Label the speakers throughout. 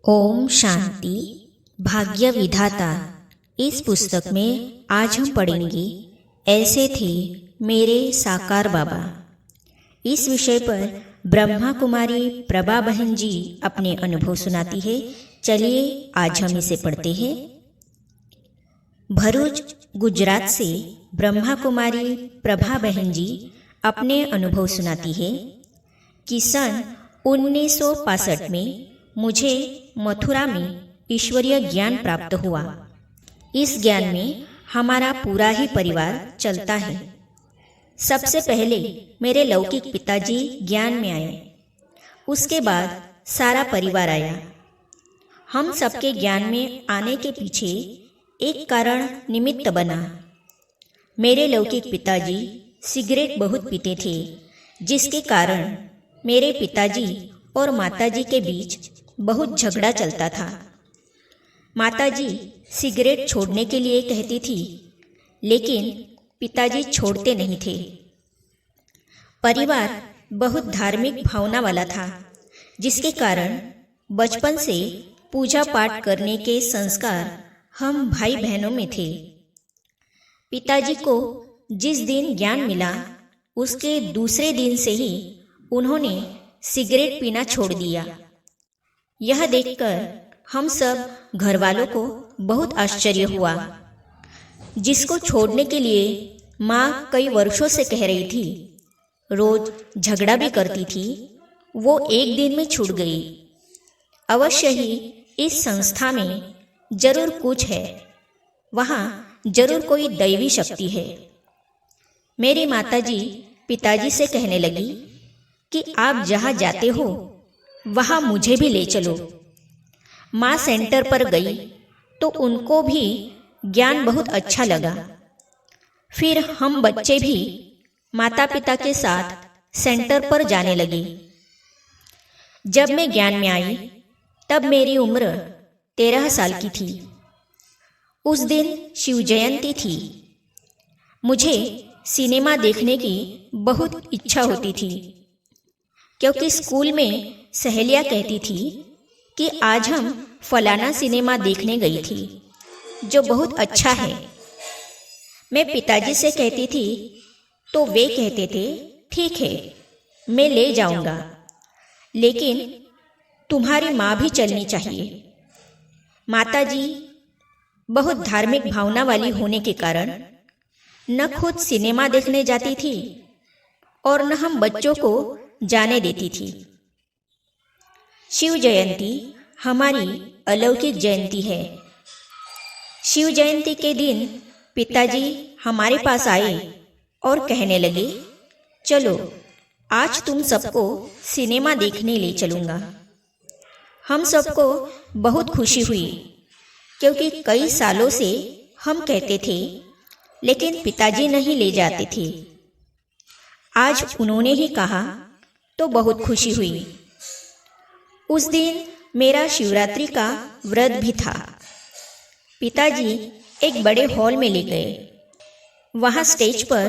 Speaker 1: ओम शांति। भाग्य विधाता। इस पुस्तक में आज हम पढ़ेंगे ऐसे थे मेरे साकार बाबा। इस विषय पर ब्रह्मा कुमारी प्रभा बहन जी अपने अनुभव सुनाती है। चलिए आज हम इसे पढ़ते हैं। भरूच गुजरात से ब्रह्मा कुमारी प्रभा बहन जी अपने अनुभव सुनाती है कि सन 1965 में मुझे मथुरा में ईश्वरीय ज्ञान प्राप्त हुआ। इस ज्ञान में हमारा पूरा ही परिवार चलता है। सबसे पहले मेरे लौकिक पिताजी ज्ञान में आए, उसके बाद सारा परिवार आया। हम सबके ज्ञान में आने के पीछे एक कारण निमित्त बना। मेरे लौकिक पिताजी सिगरेट बहुत पीते थे, जिसके कारण मेरे पिताजी और माताजी के बीच बहुत झगड़ा चलता था। माताजी सिगरेट छोड़ने के लिए कहती थी, लेकिन पिताजी छोड़ते नहीं थे। परिवार बहुत धार्मिक भावना वाला था, जिसके कारण बचपन से पूजा पाठ करने के संस्कार हम भाई बहनों में थे। पिताजी को जिस दिन ज्ञान मिला, उसके दूसरे दिन से ही उन्होंने सिगरेट पीना छोड़ दिया। यह देखकर हम सब घर वालों को बहुत आश्चर्य हुआ। जिसको छोड़ने के लिए माँ कई वर्षों से कह रही थी, रोज झगड़ा भी करती थी, वो एक दिन में छूट गई। अवश्य ही इस संस्था में जरूर कुछ है, वहाँ जरूर कोई दैवी शक्ति है। मेरी माताजी पिताजी से कहने लगी कि आप जहाँ जाते हो वहाँ मुझे भी ले चलो। माँ सेंटर पर गई तो उनको भी ज्ञान बहुत अच्छा लगा। फिर हम बच्चे भी माता पिता के साथ सेंटर पर जाने लगे। जब मैं ज्ञान में आई तब मेरी उम्र 13 साल की थी। उस दिन शिव जयंती थी। मुझे सिनेमा देखने की बहुत इच्छा होती थी, क्योंकि स्कूल में सहेलियाँ कहती थी कि आज हम फलाना सिनेमा देखने गई थी, जो बहुत अच्छा है। मैं पिताजी से कहती थी तो वे कहते थे, ठीक है, मैं ले जाऊंगा, लेकिन तुम्हारी माँ भी चलनी चाहिए। माताजी बहुत धार्मिक भावना वाली होने के कारण न खुद सिनेमा देखने जाती थी और न हम बच्चों को जाने देती थी। शिव जयंती हमारी अलौकिक जयंती है। शिव जयंती के दिन पिताजी हमारे पास आए और कहने लगे, चलो आज तुम सबको सिनेमा देखने ले चलूँगा। हम सबको बहुत खुशी हुई, क्योंकि कई सालों से हम कहते थे, लेकिन पिताजी नहीं ले जाते थे। आज उन्होंने ही कहा तो बहुत खुशी हुई। उस दिन मेरा शिवरात्रि का व्रत भी था। पिताजी एक बड़े हॉल में ले गए। वहाँ स्टेज पर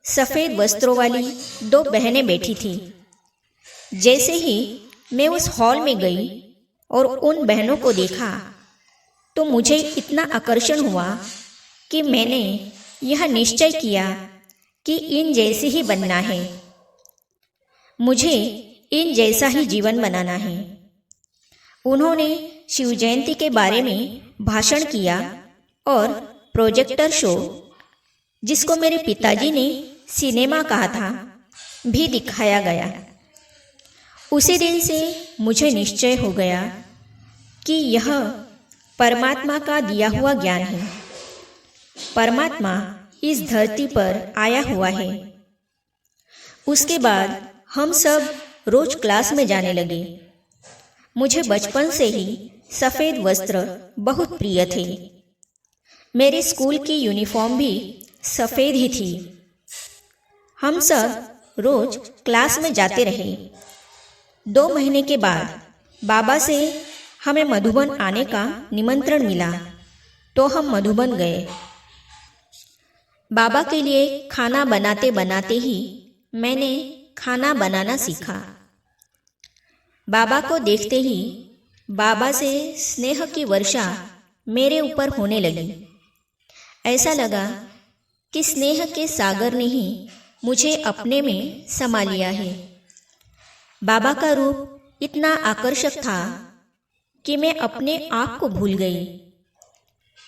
Speaker 1: सफ़ेद वस्त्रों वाली 2 बहनें बैठी थी। जैसे ही मैं उस हॉल में गई और उन बहनों को देखा, तो मुझे इतना आकर्षण हुआ कि मैंने यह निश्चय किया कि इन जैसे ही बनना है। मुझे इन जैसा ही जीवन बनाना है। उन्होंने शिव जयंती के बारे में भाषण किया और प्रोजेक्टर शो, जिसको मेरे पिताजी ने सिनेमा कहा था, भी दिखाया गया। उसी दिन से मुझे निश्चय हो गया कि यह परमात्मा का दिया हुआ ज्ञान है। परमात्मा इस धरती पर आया हुआ है। उसके बाद हम सब रोज क्लास में जाने लगे। मुझे बचपन से ही सफ़ेद वस्त्र बहुत प्रिय थे। मेरे स्कूल की यूनिफॉर्म भी सफ़ेद ही थी। हम सब रोज क्लास में जाते रहे। 2 महीने के बाद बाबा से हमें मधुबन आने का निमंत्रण मिला, तो हम मधुबन गए। बाबा के लिए खाना बनाते बनाते ही मैंने खाना बनाना सीखा। बाबा को देखते ही बाबा से स्नेह की वर्षा मेरे ऊपर होने लगी। ऐसा लगा कि स्नेह के सागर ने ही मुझे अपने में समा लिया है। बाबा का रूप इतना आकर्षक था कि मैं अपने आप को भूल गई।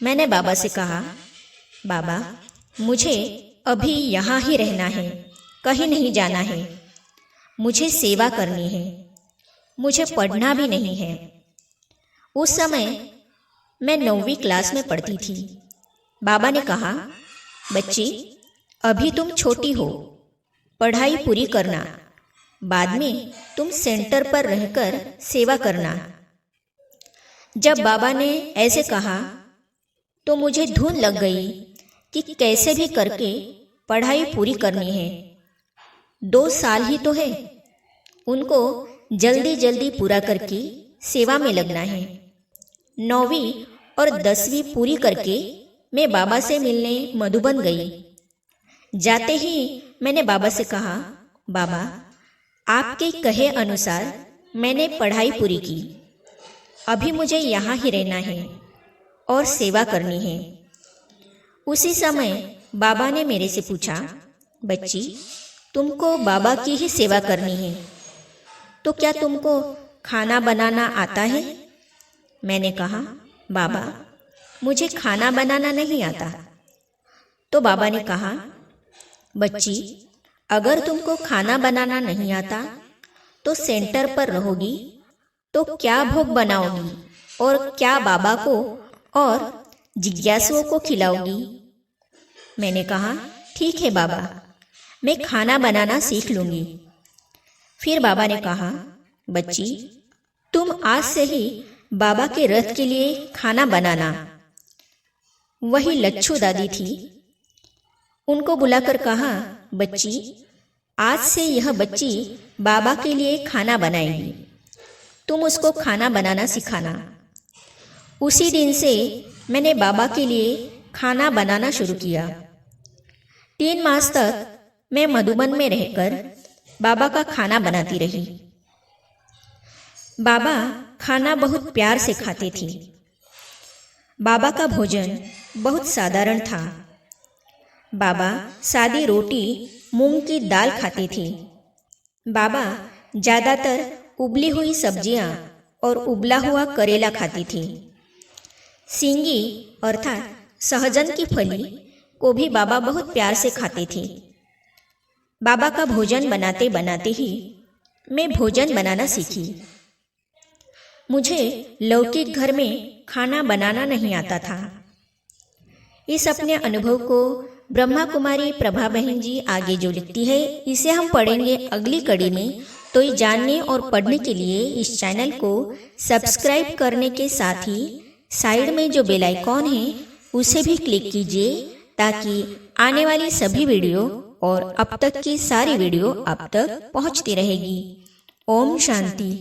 Speaker 1: मैंने बाबा से कहा, बाबा मुझे अभी यहाँ ही रहना है, कहीं नहीं जाना है। मुझे सेवा करनी है, मुझे पढ़ना भी नहीं है। उस समय मैं 9वीं क्लास में पढ़ती थी। बाबा ने कहा, बच्ची अभी तुम छोटी हो, पढ़ाई पूरी करना, बाद में तुम सेंटर पर रहकर सेवा करना। जब बाबा ने ऐसे कहा तो मुझे धुन लग गई कि कैसे भी करके पढ़ाई पूरी करनी है। 2 साल ही तो है, उनको जल्दी जल्दी पूरा करके सेवा में लगना है। 9वीं और 10वीं पूरी करके मैं बाबा से मिलने मधुबन गई। जाते ही मैंने बाबा से कहा, बाबा आपके कहे अनुसार मैंने पढ़ाई पूरी की, अभी मुझे यहाँ ही रहना है और सेवा करनी है। उसी समय बाबा ने मेरे से पूछा, बच्ची तुमको बाबा की ही सेवा करनी है तो क्या तुमको खाना बनाना आता है? मैंने कहा, बाबा मुझे खाना बनाना नहीं आता। तो बाबा ने कहा, बच्ची अगर तुमको खाना बनाना नहीं आता तो सेंटर पर रहोगी तो क्या भोग बनाओगी और क्या बाबा को और जिज्ञासुओं को खिलाओगी? मैंने कहा, ठीक है बाबा, मैं खाना बनाना सीख लूँगी। फिर बाबा ने कहा, बच्ची तुम आज से ही बाबा के रथ के लिए खाना बनाना। वही लच्छू दादी थी, उनको बुलाकर कहा, बच्ची आज से यह बच्ची बाबा के लिए खाना बनाएगी, तुम उसको खाना बनाना सिखाना। उसी दिन से मैंने बाबा के लिए खाना बनाना शुरू किया। 3 मास तक मैं मधुबन में रहकर बाबा का खाना बनाती रही। बाबा खाना बहुत प्यार से खाते थे। बाबा का भोजन बहुत साधारण था। बाबा सादी रोटी मूंग की दाल खाते थे। बाबा ज़्यादातर उबली हुई सब्जियां और उबला हुआ करेला खाते थे। सींगी अर्थात सहजन की फली को भी बाबा बहुत प्यार से खाते थे। बाबा का भोजन बनाते बनाते ही मैं भोजन बनाना सीखी। मुझे लौकिक घर में खाना बनाना नहीं आता था। इस अपने अनुभव को ब्रह्मा कुमारी प्रभा बहन जी आगे जो लिखती है, इसे हम पढ़ेंगे अगली कड़ी में। तो ये जानने और पढ़ने के लिए इस चैनल को सब्सक्राइब करने के साथ ही साइड में जो बेल आइकॉन है उसे भी क्लिक कीजिए, ताकि आने वाली सभी वीडियो और अब तक की सारी वीडियो आप तक पहुंचती रहेगी। ओम शांति।